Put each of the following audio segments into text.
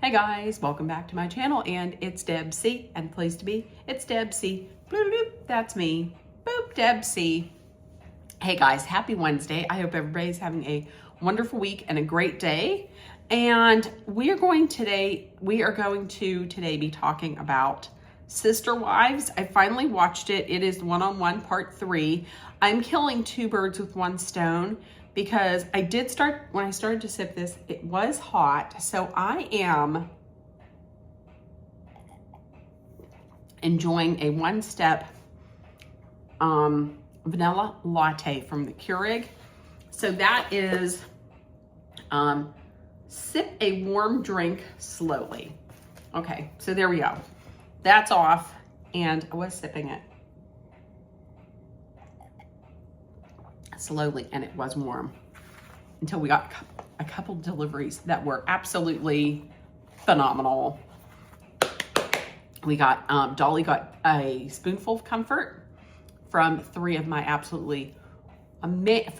Hey guys, welcome back to my channel, and it's Deb C, and place to be, it's Deb C. Bloop, bloop, that's me. Boop, Deb C. Hey guys, happy Wednesday. I hope everybody's having a wonderful week and a great day. And we are going to today be talking about Sister Wives. I finally watched it. It is one-on-one part 3. I'm killing two birds with one stone because when I started to sip this, it was hot. So I am enjoying a one-step vanilla latte from the Keurig. So that is sip a warm drink slowly. Okay, so there we go. That's off, and I was sipping it slowly, and it was warm until we got a couple deliveries that were absolutely phenomenal. We got, Dolly got a spoonful of comfort from three of our absolutely amazing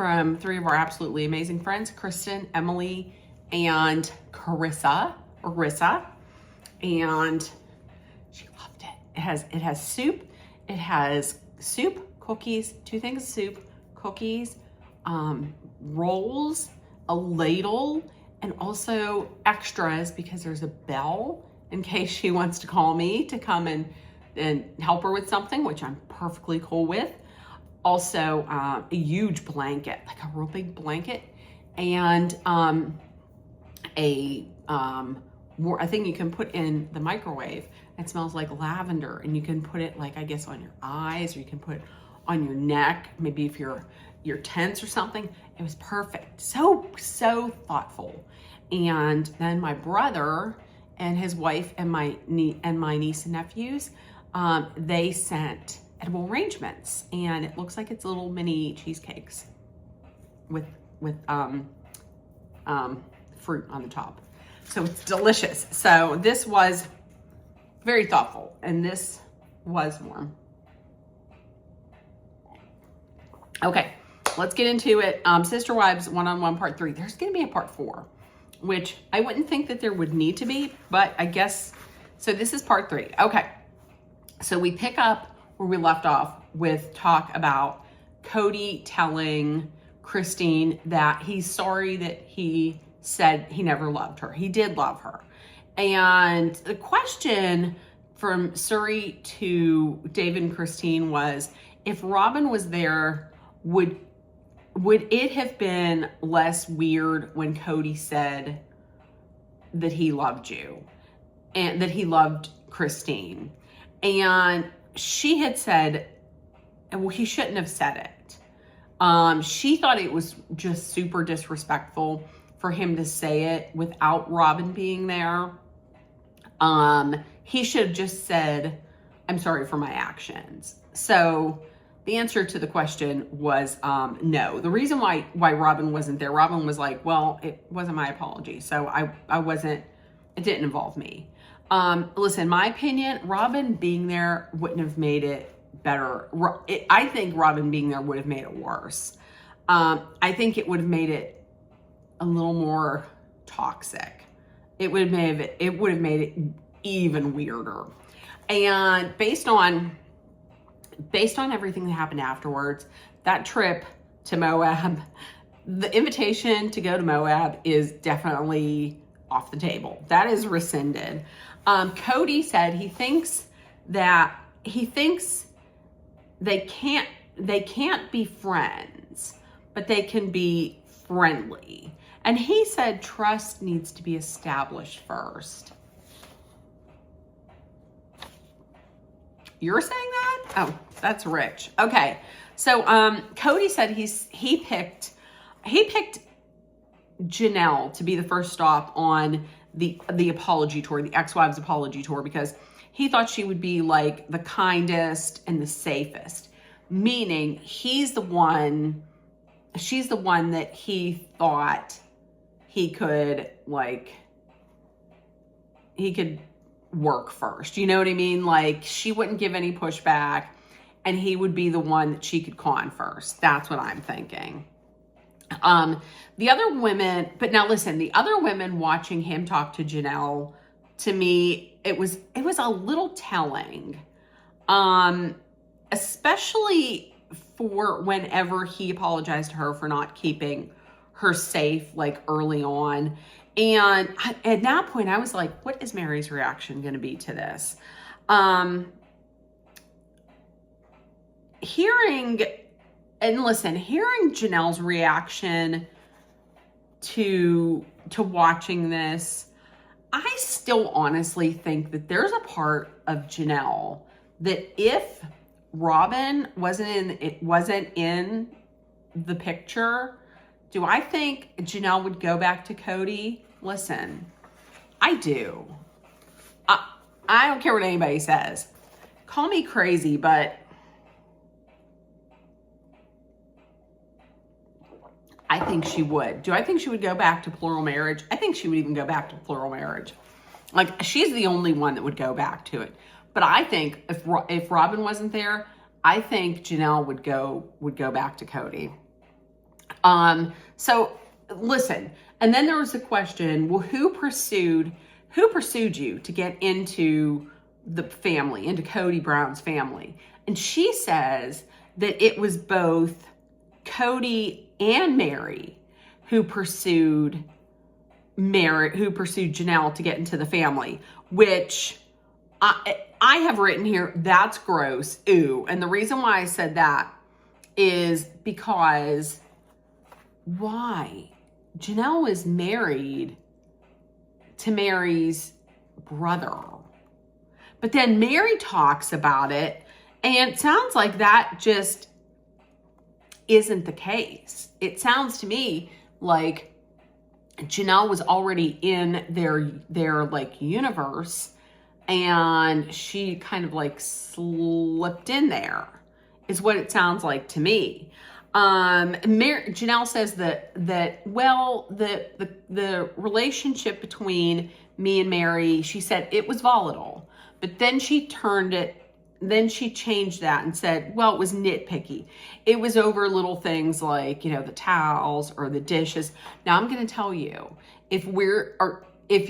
friends, Kristen, Emily, and Carissa, and she loved it. It has soup, cookies, 2 things of soup, cookies, rolls, a ladle, and also extras because there's a bell in case she wants to call me to come and help her with something, which I'm perfectly cool with. Also, a huge blanket, like a real big blanket, and I think you can put in the microwave. It smells like lavender, and you can put it, like, I guess, on your eyes, or you can put it on your neck, maybe if you're tense or something. It was perfect. So thoughtful. And then my brother and his wife and my niece and nephews, they sent edible arrangements, and it looks like it's little mini cheesecakes with fruit on the top. So it's delicious. So this was very thoughtful, and this was warm. Okay, let's get into it. Sister Wives one-on-one part 3. There's gonna be a part 4, which I wouldn't think that there would need to be, but I guess, so this is part 3. Okay, so we pick up where we left off with talk about Cody telling Christine that he's sorry that he said he never loved her. He did love her. And the question from Suri to David and Christine was, if Robin was there, would it have been less weird when Cody said that he loved you and that he loved Christine? And she had said, well, he shouldn't have said it. She thought it was just super disrespectful for him to say it without Robin being there. He should have just said, I'm sorry for my actions. So the answer to the question was no. The reason why Robin wasn't there, Robin was like, well, it wasn't my apology. So it didn't involve me. Listen, my opinion, Robin being there wouldn't have made it better. I think Robin being there would have made it worse. I think it would have made it a little more toxic. It would have made it even weirder. And based on everything that happened afterwards, that trip to Moab, the invitation to go to Moab is definitely off the table. That is rescinded. Cody said he thinks they can't be friends, but they can be friendly. And he said trust needs to be established first. You're saying that? Oh, that's rich. Okay. So Cody said he picked Janelle to be the first stop on the apology tour, the ex-wives apology tour, because he thought she would be like the kindest and the safest, meaning she's the one that he thought he could work first. You know what I mean? Like, she wouldn't give any pushback, and he would be the one that she could con first. That's what I'm thinking. The other women, but now listen, the other women watching him talk to Janelle to me, it was a little telling. Especially for whenever he apologized to her for not keeping her safe, like early on. And at that point I was like, what is Mary's reaction going to be to this? Hearing Janelle's reaction to watching this, I still honestly think that there's a part of Janelle that if Robin wasn't in the picture, do I think Janelle would go back to Cody? Listen, I do. I don't care what anybody says. Call me crazy, but I think she would. Do I think she would go back to plural marriage? I think she would even go back to plural marriage. Like, she's the only one that would go back to it. But I think if Robin wasn't there, I think Janelle would go back to Cody. So listen, and then there was the question, well, who pursued you to get into the family, into Kody Brown's family? And she says that it was both Cody and Mary who pursued Janelle to get into the family, which I have written here, that's gross, ooh. And the reason why I said that is because why? Janelle is married to Mary's brother. But then Mary talks about it, and it sounds like that just isn't the case. It sounds to me like Janelle was already in their like universe, and she kind of like slipped in there, is what it sounds like to me. Janelle says that well, the relationship between me and Mary, she said it was volatile, but then she changed that and said, well, it was nitpicky. It was over little things like, the towels or the dishes. Now I'm going to tell you, if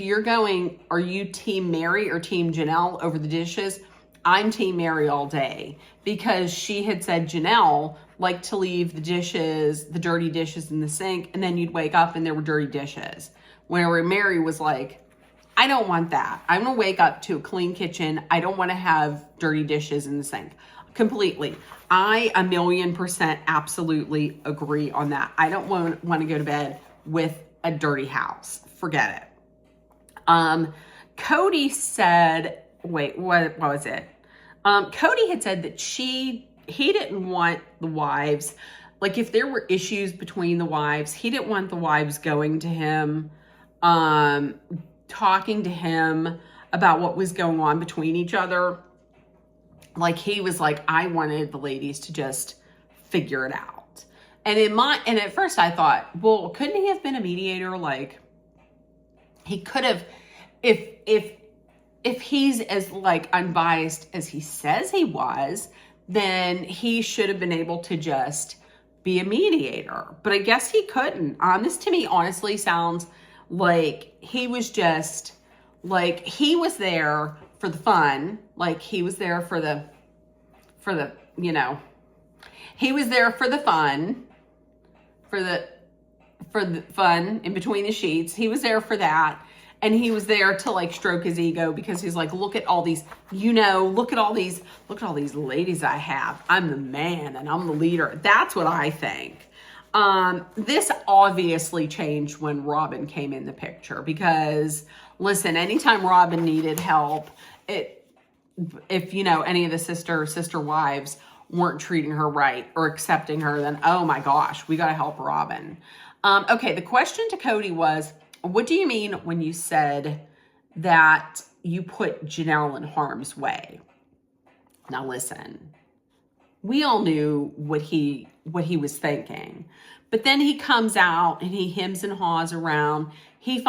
you're going, are you team Mary or team Janelle over the dishes? I'm team Mary all day, because she had said Janelle liked to leave the dirty dishes in the sink, and then you'd wake up and there were dirty dishes. Whenever Mary was like, I don't want that. I'm going to wake up to a clean kitchen. I don't want to have dirty dishes in the sink. Completely. I 1,000,000% absolutely agree on that. I don't want to go to bed with a dirty house. Forget it. Cody said, wait, what was it? Cody had said that he didn't want the wives, like if there were issues between the wives, he didn't want the wives going to him, talking to him about what was going on between each other. Like, he was like, I wanted the ladies to just figure it out. And at first I thought, well, couldn't he have been a mediator? Like, he could have, if he's as like unbiased as he says he was, then he should have been able to just be a mediator. But I guess he couldn't. This to me honestly sounds like he was just, like, he was there for the fun. Like, he was there for the he was there for the fun, for the fun in between the sheets. He was there for that. And he was there to like stroke his ego, because he's like, look at all these, look at all these ladies I have. I'm the man and I'm the leader. That's what I think. This obviously changed when Robin came in the picture, because listen, anytime Robin needed help, if any of the sister wives weren't treating her right or accepting her, then oh my gosh, we got to help Robin. Okay. The question to Cody was, what do you mean when you said that you put Janelle in harm's way? Now listen, we all knew what he was thinking, but then he comes out and he hems and haws around. He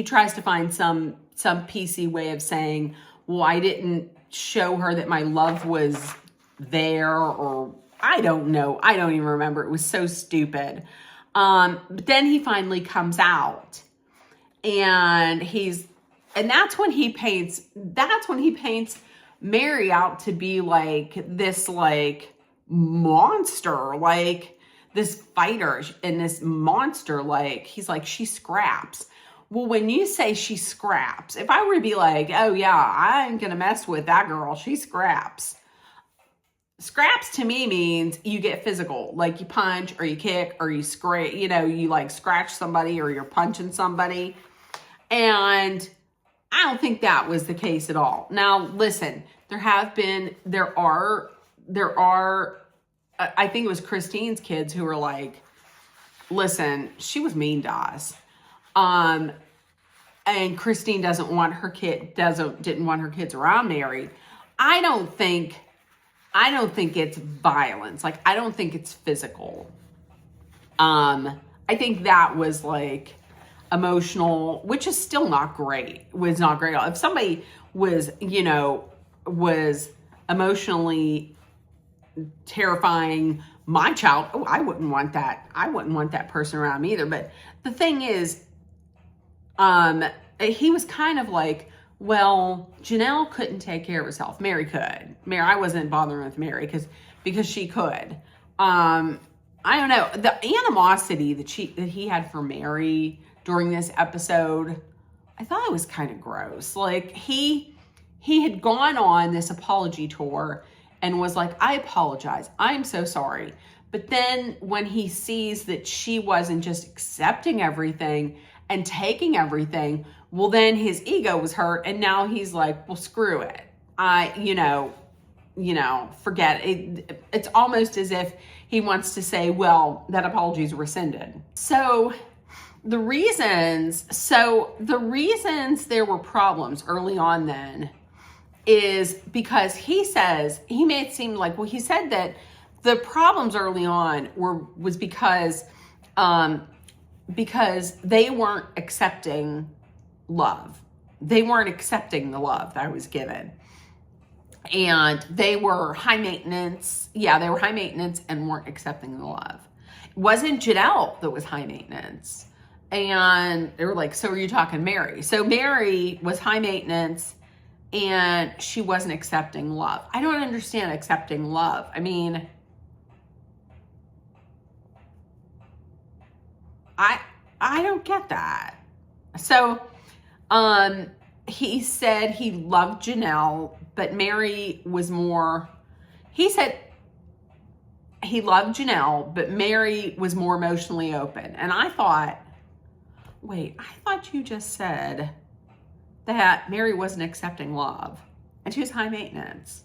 tries to find some PC way of saying, well, I didn't show her that my love was there, or I don't know. I don't even remember. It was so stupid. But then he finally comes out, and he's And that's when he paints Mary out to be like this like monster, like this fighter and this monster, like he's like, she scraps. Well, when you say she scraps, if I were to be like, oh yeah, I ain't gonna mess with that girl, she scraps. Scraps to me means you get physical, like you punch or you kick or you scrape, you know, you like scratch somebody or you're punching somebody. And I don't think that was the case at all. Now, listen, there are, I think it was Christine's kids who were like, listen, she was mean to us. And Christine didn't want her kids around Mary. I don't think it's violence. Like, I don't think it's physical. I think that was like emotional, which is still not great. Was not great. If somebody was, you know, was emotionally terrifying my child, oh, I wouldn't want that. I wouldn't want that person around me either. But the thing is, he was kind of like, well, Janelle couldn't take care of herself. Mary could. I wasn't bothering with Mary because she could. I don't know. The animosity that he had for Mary during this episode, I thought it was kind of gross. Like he had gone on this apology tour and was like, I apologize. I'm so sorry. But then when he sees that she wasn't just accepting everything and taking everything, well, then his ego was hurt. And now he's like, well, screw it. Forget it. It's almost as if he wants to say, well, that apology is rescinded. So the reasons there were problems early on then is because he made it seem like, well, he said that the problems early on was because they weren't accepting love. They weren't accepting the love that I was given. And they were high maintenance. Yeah, they were high maintenance and weren't accepting the love. It wasn't Janelle that was high maintenance. And they were like, so are you talking Mary? So Mary was high maintenance and she wasn't accepting love. I don't understand accepting love. I mean, I don't get that. So, he said he loved Janelle, but Mary was more, he said he loved Janelle, but Mary was more emotionally open. And I thought, wait, I thought you just said that Mary wasn't accepting love and she was high maintenance,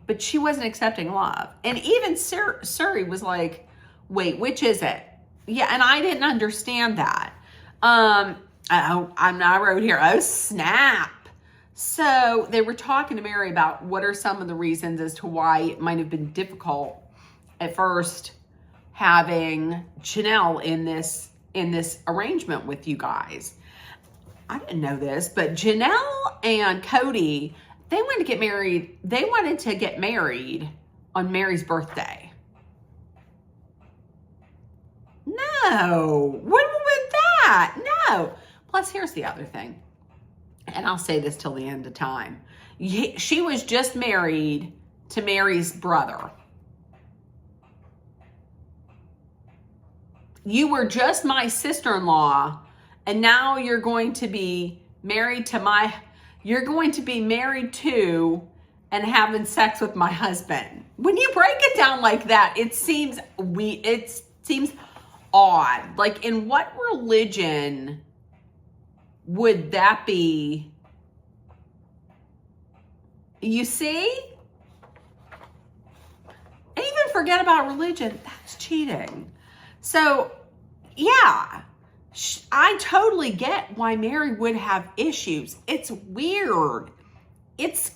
but she wasn't accepting love. And even Suri was like, wait, which is it? Yeah, and I didn't understand that. I wrote here, oh snap. So they were talking to Mary about what are some of the reasons as to why it might have been difficult at first having Janelle in this arrangement with you guys. I didn't know this, but Janelle and Cody, they wanted to get married. They wanted to get married on Mary's birthday. No, what with that? No. Plus, here's the other thing, and I'll say this till the end of time. She was just married to Mary's brother. You were just my sister-in-law, and now you're going to be married to and having sex with my husband. When you break it down like that, it seems odd. Like, in what religion would that be? You see? And even forget about religion. That's cheating. So, yeah, I totally get why Mary would have issues. It's weird. It's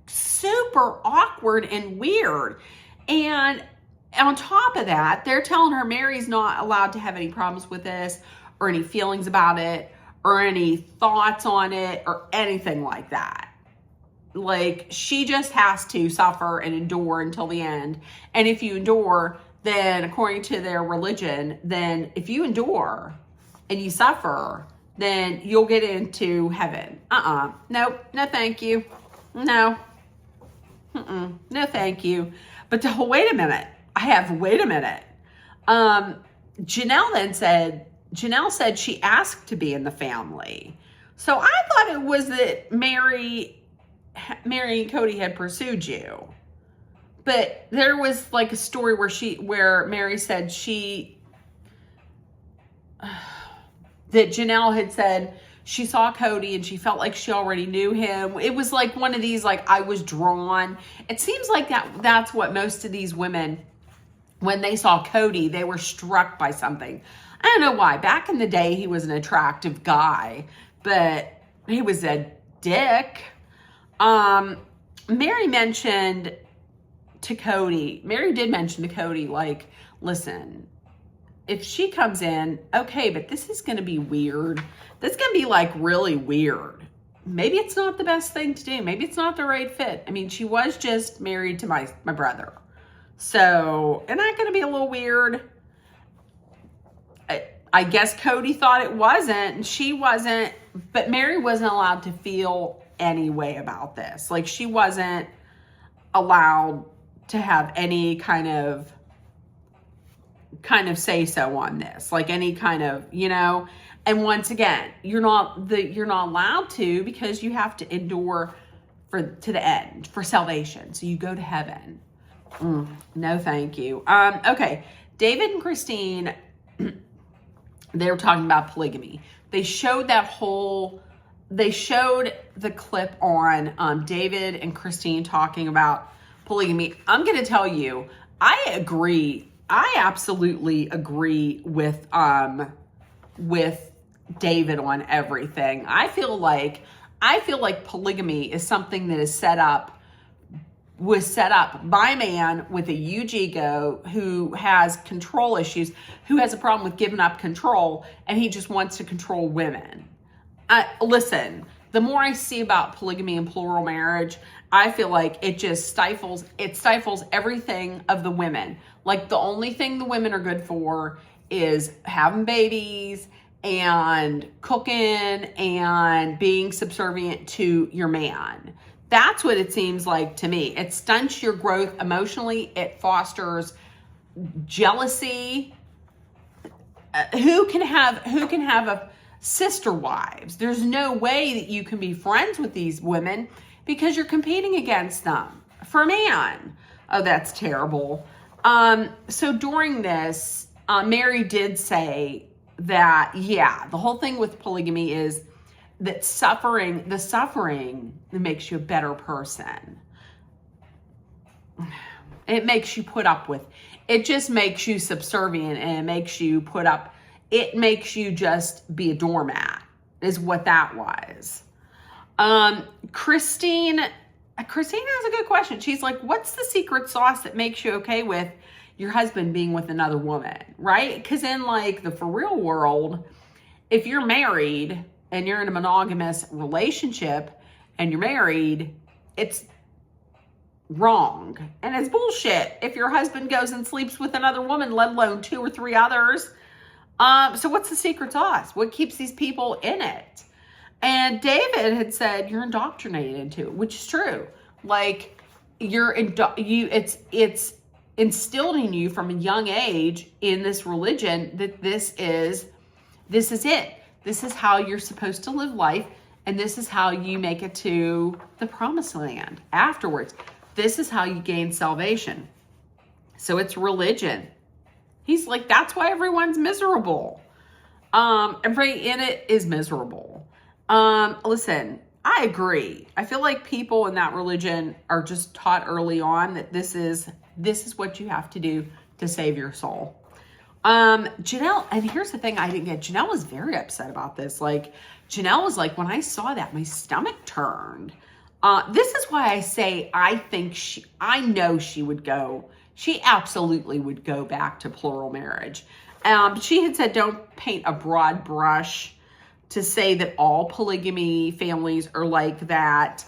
super awkward and weird. And on top of that, they're telling her Mary's not allowed to have any problems with this or any feelings about it or any thoughts on it or anything like that. Like, she just has to suffer and endure until the end. And if you endure, then according to their religion, then if you endure and you suffer, then you'll get into heaven. Nope, no thank you. No. No thank you. But wait a minute. Wait a minute. Janelle said she asked to be in the family. So I thought it was that Mary and Cody had pursued you. But there was like a story where Mary said that Janelle had said she saw Cody and she felt like she already knew him. It was like one of these, like, I was drawn. It seems like that's what most of these women, when they saw Cody, they were struck by something. I don't know why. Back in the day, he was an attractive guy, but he was a dick. Mary did mention to Cody, like, listen, if she comes in, okay, but this is going to be weird. This is going to be like really weird. Maybe it's not the best thing to do. Maybe it's not the right fit. I mean, she was just married to my brother. So, isn't that going to be a little weird? I guess Cody thought it wasn't, and she wasn't, but Mary wasn't allowed to feel any way about this. Like, she wasn't allowed to have any kind of say so on this, like any kind of, and once again, you're not allowed to, because you have to endure to the end for salvation. So you go to heaven. No, thank you. Okay. David and Christine, they were talking about polygamy. They showed the clip on David and Christine talking about polygamy. I'm going to tell you, I agree. I absolutely agree with David on everything. I feel like polygamy is something that was set up by a man with a huge ego who has control issues, who has a problem with giving up control, and he just wants to control women. Listen, the more I see about polygamy and plural marriage, I feel like it just stifles everything of the women. Like, the only thing the women are good for is having babies and cooking and being subservient to your man. That's what it seems like to me. It stunts your growth emotionally. It fosters jealousy. Who can have a sister wives? There's no way that you can be friends with these women because you're competing against them for a man. Oh, that's terrible. So during this, Mary did say that, the whole thing with polygamy is that the suffering makes you a better person. It makes you it just makes you subservient, and it makes you just be a doormat, is what that was. Christine has a good question. She's like, what's the secret sauce that makes you okay with your husband being with another woman, right? Because in like the for real world, if you're married and you're in a monogamous relationship and you're married, it's wrong. And it's bullshit if your husband goes and sleeps with another woman, let alone 2 or 3 others. So what's the secret sauce? What keeps these people in it? And David had said, you're indoctrinated into it, which is true. Like, it's instilled in you from a young age in this religion that this is it. This is how you're supposed to live life, and this is how you make it to the promised land afterwards. This is how you gain salvation. So it's religion. He's like, that's why everyone's miserable. Everybody in it is miserable. Listen, I agree. I feel like people in that religion are just taught early on that this is what you have to do to save your soul. Janelle, and here's the thing I didn't get. Janelle was very upset about this. Like, Janelle was like, when I saw that, my stomach turned. This is why I say I know she would go. She absolutely would go back to plural marriage. She had said, don't paint a broad brush to say that all polygamy families are like that,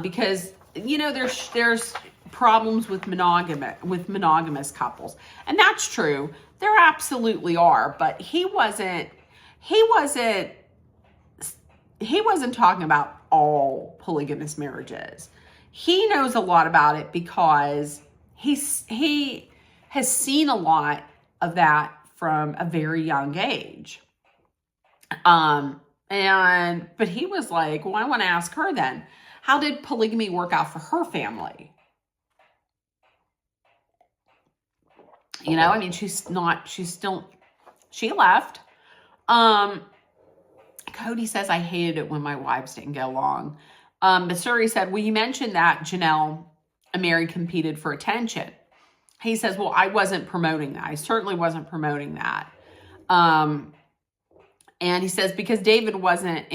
because there's problems with monogamous couples, and that's true. There absolutely are, but he wasn't he wasn't talking about all polygamous marriages. He knows a lot about it because he has seen a lot of that from a very young age. But he was like, well, I want to ask her then, how did polygamy work out for her family? You know, I mean, she left. Cody says, I hated it when my wives didn't get along. But Suri said, well, you mentioned that Janelle and Mary competed for attention. He says, well, I wasn't promoting that. I certainly wasn't promoting that. And he says, because David wasn't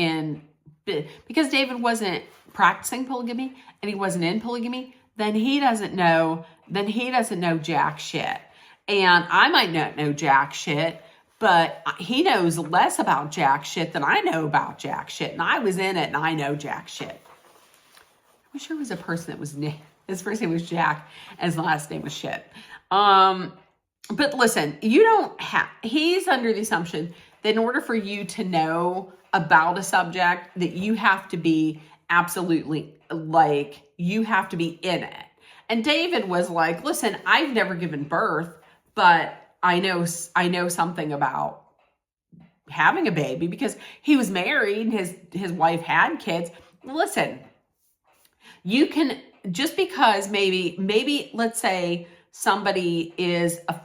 practicing polygamy and he wasn't in polygamy, then he doesn't know jack shit. And I might not know jack shit, but he knows less about jack shit than I know about jack shit. And I was in it and I know jack shit. I wish there was a person that was his first name was Jack and his last name was shit. But listen, he's under the assumption that in order for you to know about a subject, that you have to be absolutely, like, you have to be in it. And David was like, listen, I've never given birth, but I know something about having a baby because he was married, his wife had kids. Listen, you can, just because maybe let's say somebody is a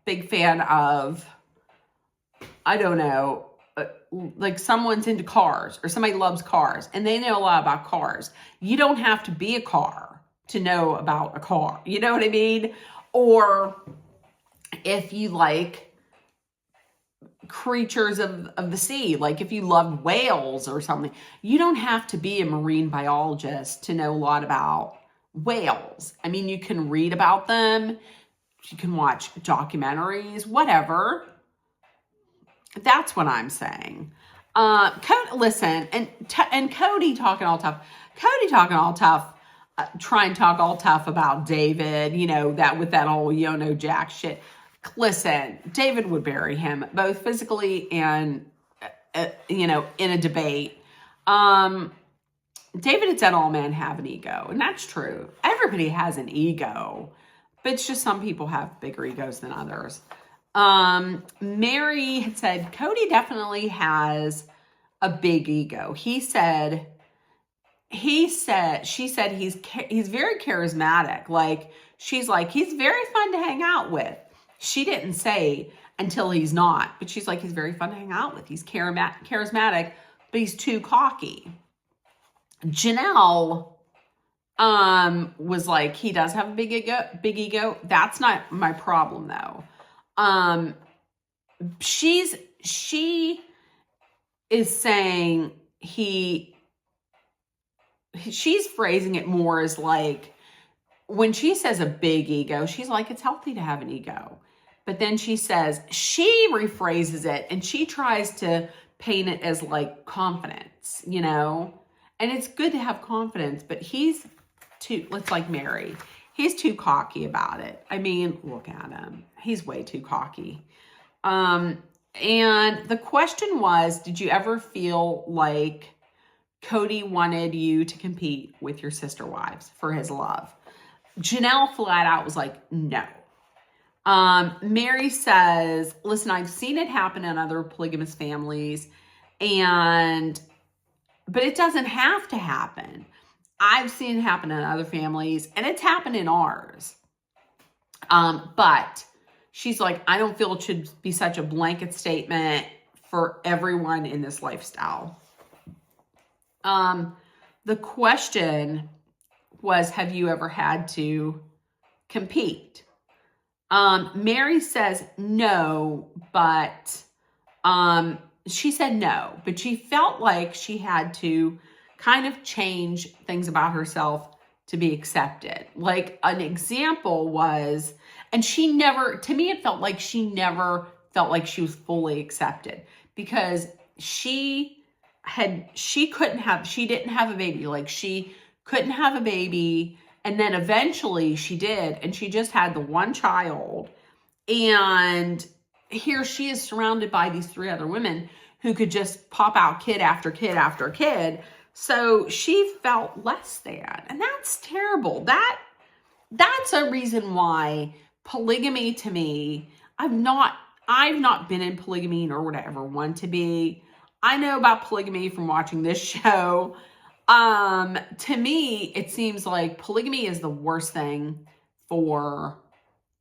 big fan of, I don't know, like someone's into cars or somebody loves cars and they know a lot about cars. You don't have to be a car to know about a car. You know what I mean? Or if you like creatures of the sea, like if you love whales or something, you don't have to be a marine biologist to know a lot about whales. I mean, you can read about them, you can watch documentaries, whatever. That's what I'm saying. Listen, and Cody talking all tough. Try and talk all tough about David, you know, that with that whole no jack shit. Listen, David would bury him both physically and, in a debate. David had said all men have an ego, and that's true. Everybody has an ego, but it's just some people have bigger egos than others. Mary had said, Cody definitely has a big ego. She said he's very charismatic. Like, she's like, he's very fun to hang out with. She didn't say until he's not, but she's like, he's very fun to hang out with. He's charismatic, but he's too cocky. Janelle, was like, he does have a big ego. That's not my problem though. She is saying she's phrasing it more as like, when she says a big ego, she's like, it's healthy to have an ego. But then she rephrases it and she tries to paint it as like confidence, and it's good to have confidence, but he's let's like Mary. He's too cocky about it. I mean, look at him. He's way too cocky. And the question was, did you ever feel like Cody wanted you to compete with your sister wives for his love? Janelle flat out was like, no. Mary says, listen, I've seen it happen in other polygamous families, but it doesn't have to happen. I've seen it happen in other families, and it's happened in ours. But she's like, I don't feel it should be such a blanket statement for everyone in this lifestyle. The question was, have you ever had to compete? Mary says no, but she said no, but she felt like she had to kind of change things about herself to be accepted. Like an example was, and to me, it felt like she never felt like she was fully accepted because she didn't have a baby. Like she couldn't have a baby. And then eventually she did. And she just had the one child. And here she is surrounded by these three other women who could just pop out kid after kid after kid. So she felt less than, and that's terrible. That's a reason why polygamy to me, I've not been in polygamy nor would I ever want to be. I know about polygamy from watching this show. To me, it seems like polygamy is the worst thing for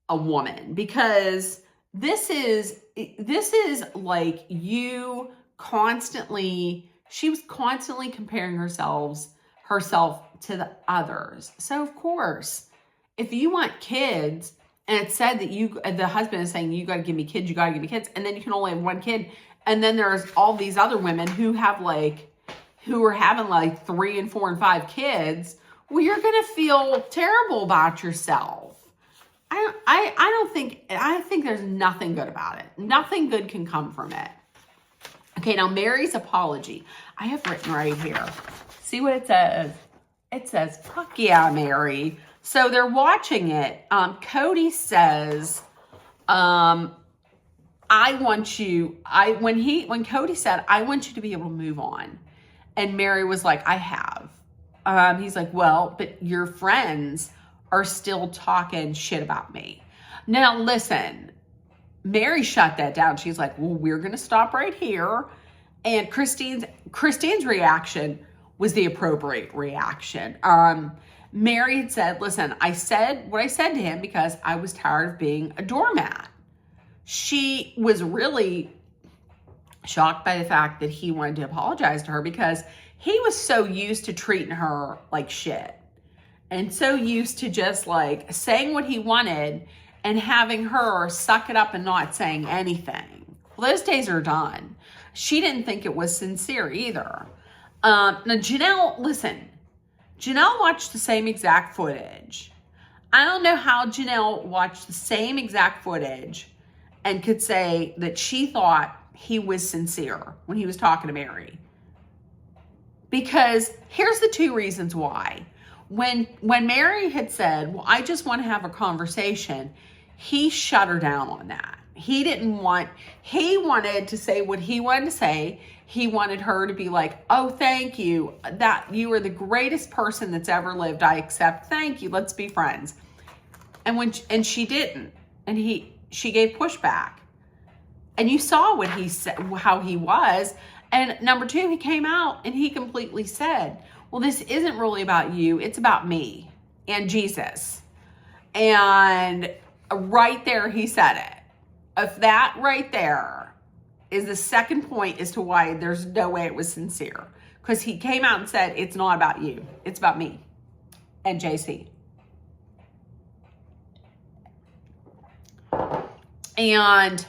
a woman, because this is like you constantly, she was constantly comparing herself to the others. So of course, if you want kids, and it's said that the husband is saying, you got to give me kids, and then you can only have one kid, and then there's all these other women who are having like 3 and 4 and 5 kids, well, you're gonna feel terrible about yourself. I think there's nothing good about it. Nothing good can come from it. Okay, now Mary's apology. I have written right here. See what it says? It says, fuck yeah, Mary. So they're watching it. Cody says, when Cody said, I want you to be able to move on. And Mary was like, I have. He's like, well, but your friends are still talking shit about me. Now, listen, Mary shut that down. She's like, well, we're going to stop right here. And Christine's reaction was the appropriate reaction. Mary had said, listen, I said what I said to him because I was tired of being a doormat. She was really shocked by the fact that he wanted to apologize to her, because he was so used to treating her like shit and so used to just like saying what he wanted and having her suck it up and not saying anything. Well, those days are done. She didn't think it was sincere either. Now, Janelle, listen, Janelle watched the same exact footage. I don't know how Janelle watched the same exact footage and could say that she thought he was sincere when he was talking to Mary. Because here's the 2 reasons why. When Mary had said, well, I just want to have a conversation, he shut her down on that. He wanted to say what he wanted to say. He wanted her to be like, oh, thank you. That you are the greatest person that's ever lived. I accept. Thank you. Let's be friends. And she didn't. And she gave pushback. And you saw what he said, how he was. And number 2, he came out and he completely said, well, this isn't really about you. It's about me and Jesus. And right there, he said it. If that right there is the second point as to why there's no way it was sincere. Because he came out and said, it's not about you. It's about me and JC. And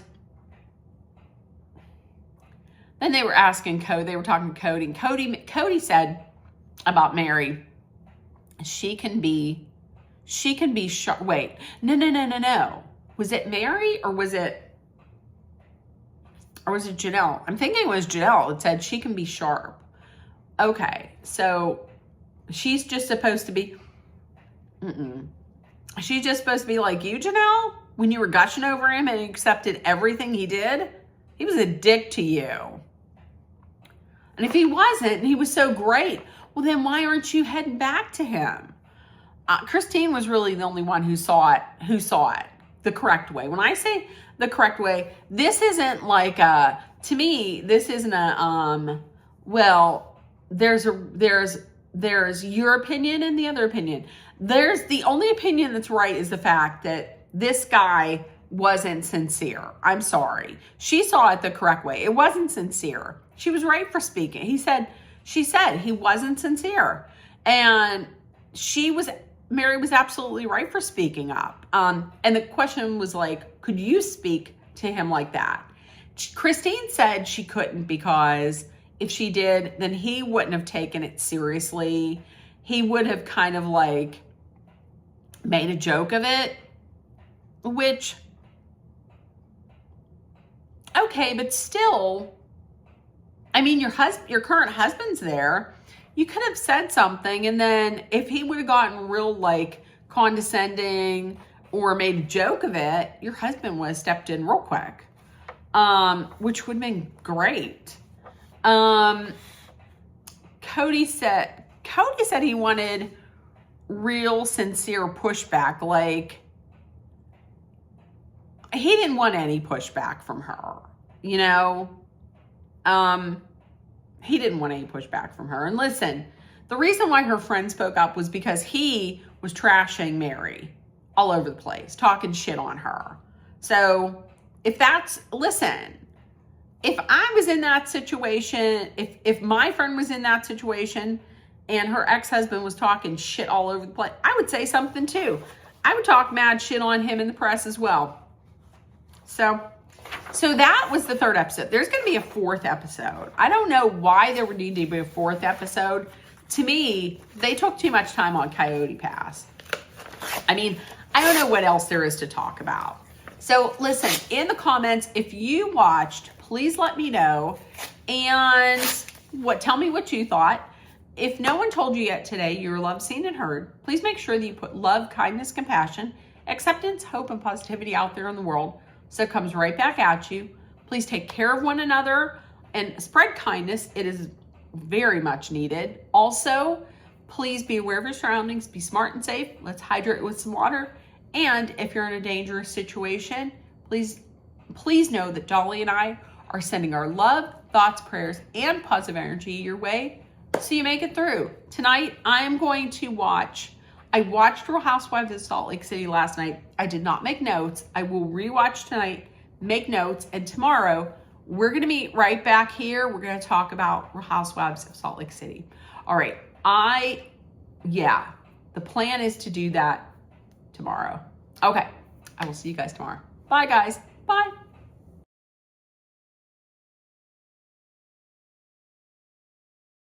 then they were asking Cody, they were talking to Cody, and Cody said about Mary, she can be sharp. Wait, no. Was it Mary or was it Janelle? I'm thinking it was Janelle. It said she can be sharp. Okay, so she's just supposed to be, she's just supposed to be like you, Janelle, when you were gushing over him and accepted everything he did. He was a dick to you. And if he wasn't, and he was so great, well, then why aren't you heading back to him? Christine was really the only one who saw it the correct way. When I say the correct way, this isn't like to me, this isn't a, well, there's your opinion and the other opinion. There's the only opinion that's right is the fact that this guy wasn't sincere. I'm sorry. She saw it the correct way. It wasn't sincere. She was right for speaking. She said he wasn't sincere. And Mary was absolutely right for speaking up. And the question was like, could you speak to him like that? Christine said she couldn't, because if she did, then he wouldn't have taken it seriously. He would have kind of like made a joke of it, which, okay, but still, I mean, your current husband's there. You could have said something, and then if he would have gotten real like condescending or made a joke of it, your husband would have stepped in real quick, which would have been great. Cody said he wanted real sincere pushback. Like, he didn't want any pushback from her, you know? He didn't want any pushback from her. And listen, the reason why her friend spoke up was because he was trashing Mary all over the place, talking shit on her. So listen, if I was in that situation, if my friend was in that situation and her ex-husband was talking shit all over the place, I would say something too. I would talk mad shit on him in the press as well. So that was the third episode. There's going to be a fourth episode. I don't know why there would need to be a fourth episode. To me, they took too much time on Coyote Pass. I mean, I don't know what else there is to talk about. So listen, in the comments, if you watched, please let me know. And tell me what you thought. If no one told you yet today you're loved, seen, and heard, please make sure that you put love, kindness, compassion, acceptance, hope, and positivity out there in the world, so it comes right back at you. Please take care of one another and spread kindness. It is very much needed. Also, please be aware of your surroundings. Be smart and safe. Let's hydrate with some water. And if you're in a dangerous situation, please know that Dolly and I are sending our love, thoughts, prayers, and positive energy your way so you make it through. Tonight, I am going to I watched Real Housewives of Salt Lake City last night. I did not make notes. I will rewatch tonight, make notes, and tomorrow we're going to meet right back here. We're going to talk about Real Housewives of Salt Lake City. All right. The plan is to do that tomorrow. Okay. I will see you guys tomorrow. Bye, guys. Bye.